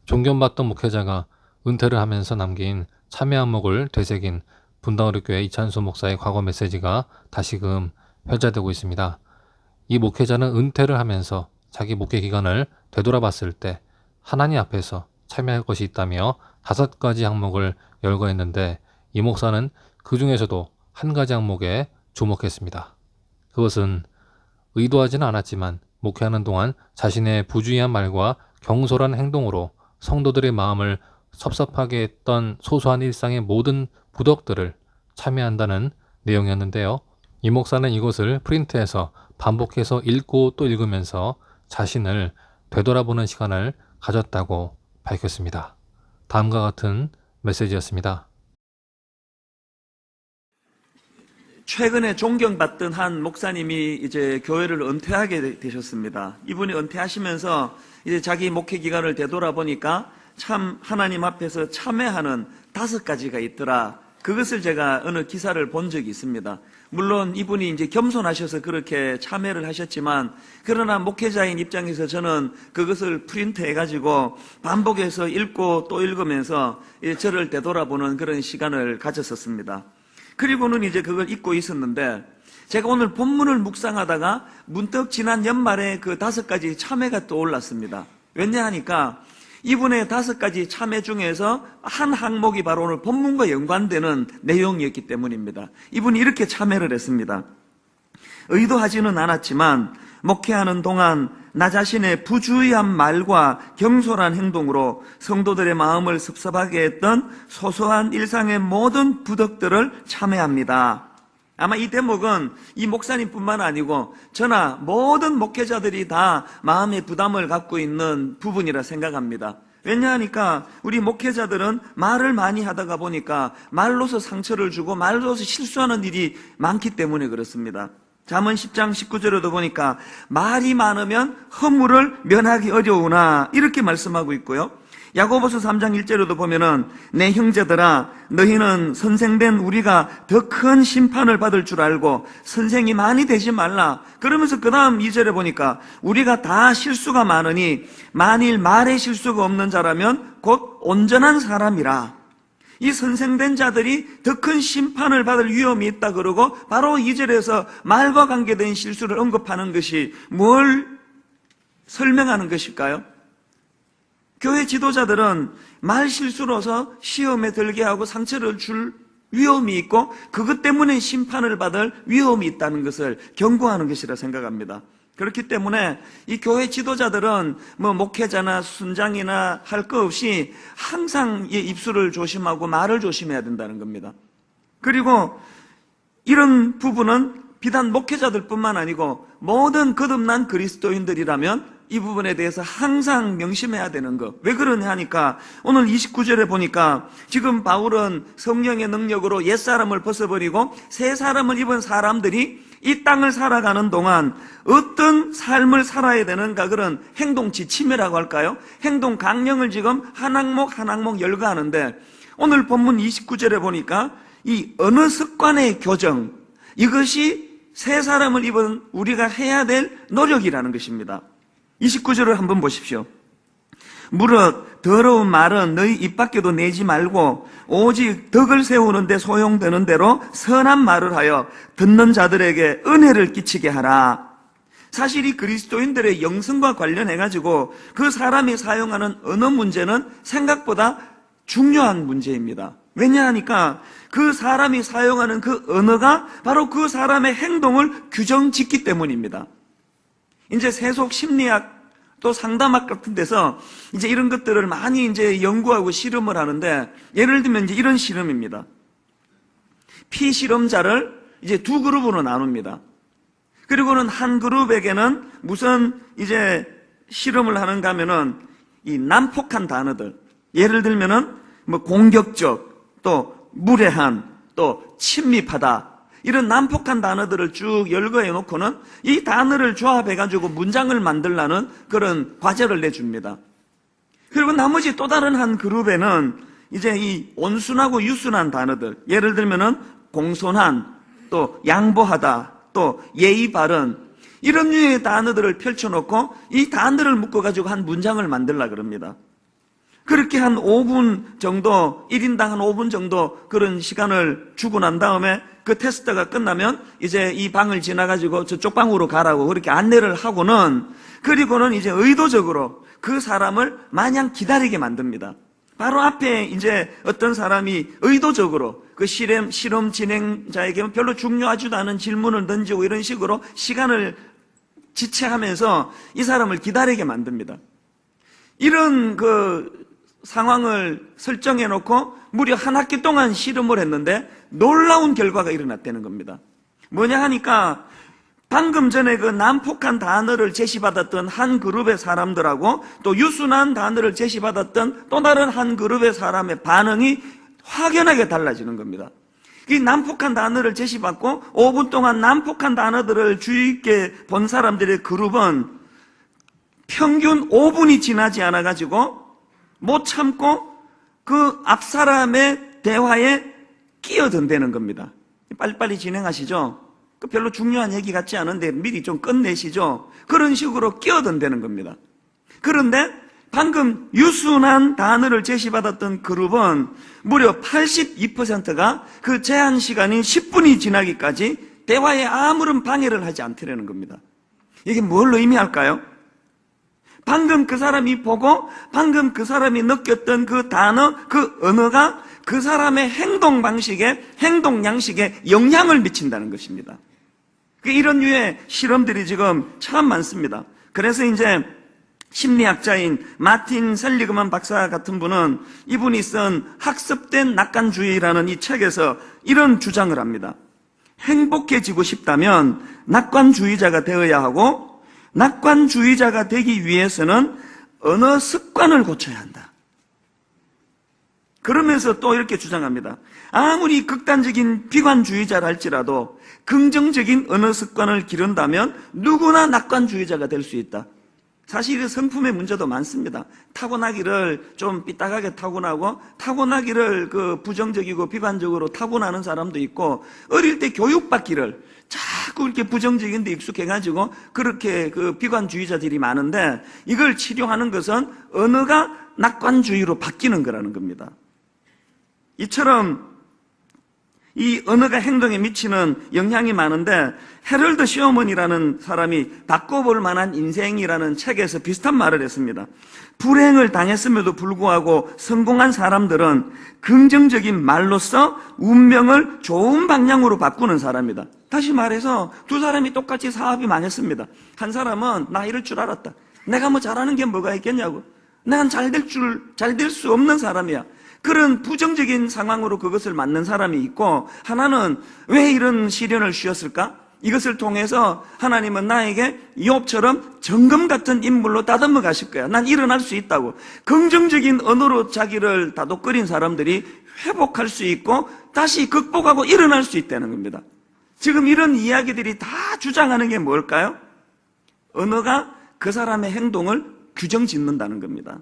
존경받던 목회자가 은퇴를 하면서 남긴 참회 안목을 되새긴 분당의료교회 이찬수 목사의 과거 메시지가 다시금 회자되고 있습니다. 이 목회자는 은퇴를 하면서 자기 목회 기간을 되돌아봤을 때 하나님 앞에서 참여할 것이 있다며 5가지 항목을 열거했는데, 이 목사는 그 중에서도 한 가지 항목에 주목했습니다. 그것은 의도하지는 않았지만 목회하는 동안 자신의 부주의한 말과 경솔한 행동으로 성도들의 마음을 섭섭하게 했던 소소한 일상의 모든 부덕들을 참여한다는 내용이었는데요. 이 목사는 이것을 프린트해서 반복해서 읽고 또 읽으면서 자신을 되돌아보는 시간을 가졌다고 밝혔습니다. 다음과 같은 메시지였습니다. 최근에 존경받던 한 목사님이 이제 교회를 은퇴하게 되셨습니다. 이분이 은퇴하시면서 이제 자기 목회 기간을 되돌아보니까 참 하나님 앞에서 참회하는 5가지가 있더라. 그것을 제가 어느 기사를 본 적이 있습니다. 물론 이분이 이제 겸손하셔서 그렇게 참회를 하셨지만, 그러나 목회자인 입장에서 저는 그것을 프린트해가지고 반복해서 읽고 또 읽으면서 저를 되돌아보는 그런 시간을 가졌었습니다. 그리고는 이제 그걸 읽고 있었는데, 제가 오늘 본문을 묵상하다가 문득 지난 연말에 그 5가지 참회가 떠올랐습니다. 왜냐 하니까 이분의 5가지 참회 중에서 한 항목이 바로 오늘 본문과 연관되는 내용이었기 때문입니다. 이분이 이렇게 참회를 했습니다. 의도하지는 않았지만 목회하는 동안 나 자신의 부주의한 말과 경솔한 행동으로 성도들의 마음을 섭섭하게 했던 소소한 일상의 모든 부덕들을 참회합니다. 아마 이 대목은 이 목사님뿐만 아니고 저나 모든 목회자들이 다 마음의 부담을 갖고 있는 부분이라 생각합니다. 왜냐하니까 우리 목회자들은 말을 많이 하다가 보니까 말로서 상처를 주고 말로서 실수하는 일이 많기 때문에 그렇습니다. 잠언 10장 19절에도 보니까 말이 많으면 허물을 면하기 어려우나 이렇게 말씀하고 있고요. 야고보서 3장 1절에도 보면은 내 형제들아 너희는 선생된 우리가 더 큰 심판을 받을 줄 알고 선생이 많이 되지 말라. 그러면서 그 다음 2절에 보니까 우리가 다 실수가 많으니 만일 말에 실수가 없는 자라면 곧 온전한 사람이라. 이 선생된 자들이 더 큰 심판을 받을 위험이 있다 그러고 바로 2절에서 말과 관계된 실수를 언급하는 것이 뭘 설명하는 것일까요? 교회 지도자들은 말 실수로서 시험에 들게 하고 상처를 줄 위험이 있고 그것 때문에 심판을 받을 위험이 있다는 것을 경고하는 것이라 생각합니다. 그렇기 때문에 이 교회 지도자들은 뭐 목회자나 순장이나 할 것 없이 항상 이 입술을 조심하고 말을 조심해야 된다는 겁니다. 그리고 이런 부분은 비단 목회자들뿐만 아니고 모든 거듭난 그리스도인들이라면 이 부분에 대해서 항상 명심해야 되는 것. 왜 그러냐 하니까 오늘 29절에 보니까 지금 바울은 성령의 능력으로 옛사람을 벗어버리고 새 사람을 입은 사람들이 이 땅을 살아가는 동안 어떤 삶을 살아야 되는가, 그런 행동 지침이라고 할까요? 행동 강령을 지금 한 항목 한 항목 열거하는데, 오늘 본문 29절에 보니까 이 언어 습관의 교정, 이것이 새 사람을 입은 우리가 해야 될 노력이라는 것입니다. 29절을 한번 보십시오. 무릇 더러운 말은 너희 입 밖에도 내지 말고 오직 덕을 세우는데 소용되는 대로 선한 말을 하여 듣는 자들에게 은혜를 끼치게 하라. 사실 이 그리스도인들의 영성과 관련해가지고 그 사람이 사용하는 언어 문제는 생각보다 중요한 문제입니다. 왜냐하니까 그 사람이 사용하는 그 언어가 바로 그 사람의 행동을 규정짓기 때문입니다. 이제 세속 심리학 또 상담학 같은 데서 이제 이런 것들을 많이 이제 연구하고 실험을 하는데, 예를 들면 이제 이런 실험입니다. 피실험자를 이제 2그룹으로 나눕니다. 그리고는 한 그룹에게는 무슨 이제 실험을 하는가 하면은 이 난폭한 단어들, 예를 들면은 뭐 공격적, 또 무례한, 또 친밀하다, 이런 난폭한 단어들을 쭉 열거해 놓고는 이 단어를 조합해가지고 문장을 만들라는 그런 과제를 내줍니다. 그리고 나머지 또 다른 한 그룹에는 이제 이 온순하고 유순한 단어들, 예를 들면은 공손한, 또 양보하다, 또 예의 바른, 이런 류의 단어들을 펼쳐놓고 이 단어를 묶어가지고 한 문장을 만들라 그럽니다. 그렇게 한 5분 정도, 1인당 한 5분 정도 그런 시간을 주고 난 다음에 그 테스트가 끝나면 이제 이 방을 지나가지고 저쪽 방으로 가라고 그렇게 안내를 하고는, 그리고는 이제 의도적으로 그 사람을 마냥 기다리게 만듭니다. 바로 앞에 이제 어떤 사람이 의도적으로 그 실험 진행자에게 별로 중요하지도 않은 질문을 던지고 이런 식으로 시간을 지체하면서 이 사람을 기다리게 만듭니다. 이런 그 상황을 설정해 놓고 무려 한 학기 동안 실험을 했는데 놀라운 결과가 일어났다는 겁니다. 뭐냐 하니까 방금 전에 그 난폭한 단어를 제시받았던 한 그룹의 사람들하고 또 유순한 단어를 제시받았던 또 다른 한 그룹의 사람의 반응이 확연하게 달라지는 겁니다. 이 난폭한 단어를 제시받고 5분 동안 난폭한 단어들을 주의 있게 본 사람들의 그룹은 평균 5분이 지나지 않아가지고 못 참고 그 앞 사람의 대화에 끼어든다는 겁니다. 빨리빨리 진행하시죠. 그 별로 중요한 얘기 같지 않은데 미리 좀 끝내시죠. 그런 식으로 끼어든다는 겁니다. 그런데 방금 유순한 단어를 제시받았던 그룹은 무려 82%가 그 제한 시간인 10분이 지나기까지 대화에 아무런 방해를 하지 않더라는 겁니다. 이게 뭘 의미할까요? 방금 그 사람이 보고 방금 그 사람이 느꼈던 그 단어, 그 언어가 그 사람의 행동 방식에, 행동 양식에 영향을 미친다는 것입니다. 이런 류의 실험들이 지금 참 많습니다. 그래서 이제 심리학자인 마틴 셀리그만 박사 같은 분은 이분이 쓴 학습된 낙관주의라는 이 책에서 이런 주장을 합니다. 행복해지고 싶다면 낙관주의자가 되어야 하고 낙관주의자가 되기 위해서는 언어 습관을 고쳐야 한다. 그러면서 또 이렇게 주장합니다. 아무리 극단적인 비관주의자라 할지라도 긍정적인 언어 습관을 기른다면 누구나 낙관주의자가 될 수 있다. 사실 성품의 문제도 많습니다. 타고나기를 좀 삐딱하게 타고나고 타고나기를 그 부정적이고 비관적으로 타고나는 사람도 있고 어릴 때 교육받기를 자꾸 이렇게 부정적인 데 익숙해가지고 그렇게 그 비관주의자들이 많은데 이걸 치료하는 것은 언어가 낙관주의로 바뀌는 거라는 겁니다. 이처럼 이 언어가 행동에 미치는 영향이 많은데 해럴드 쇼먼이라는 사람이 바꿔볼 만한 인생이라는 책에서 비슷한 말을 했습니다. 불행을 당했음에도 불구하고 성공한 사람들은 긍정적인 말로써 운명을 좋은 방향으로 바꾸는 사람이다. 다시 말해서 두 사람이 똑같이 사업이 망했습니다. 한 사람은 나 이럴 줄 알았다. 내가 뭐 잘하는 게 뭐가 있겠냐고. 난 잘 될 수 없는 사람이야. 그런 부정적인 상황으로 그것을 맞는 사람이 있고 하나는 왜 이런 시련을 주셨을까? 이것을 통해서 하나님은 나에게 욥처럼 정금 같은 인물로 다듬어 가실 거야. 난 일어날 수 있다고. 긍정적인 언어로 자기를 다독거린 사람들이 회복할 수 있고 다시 극복하고 일어날 수 있다는 겁니다. 지금 이런 이야기들이 다 주장하는 게 뭘까요? 언어가 그 사람의 행동을 규정 짓는다는 겁니다.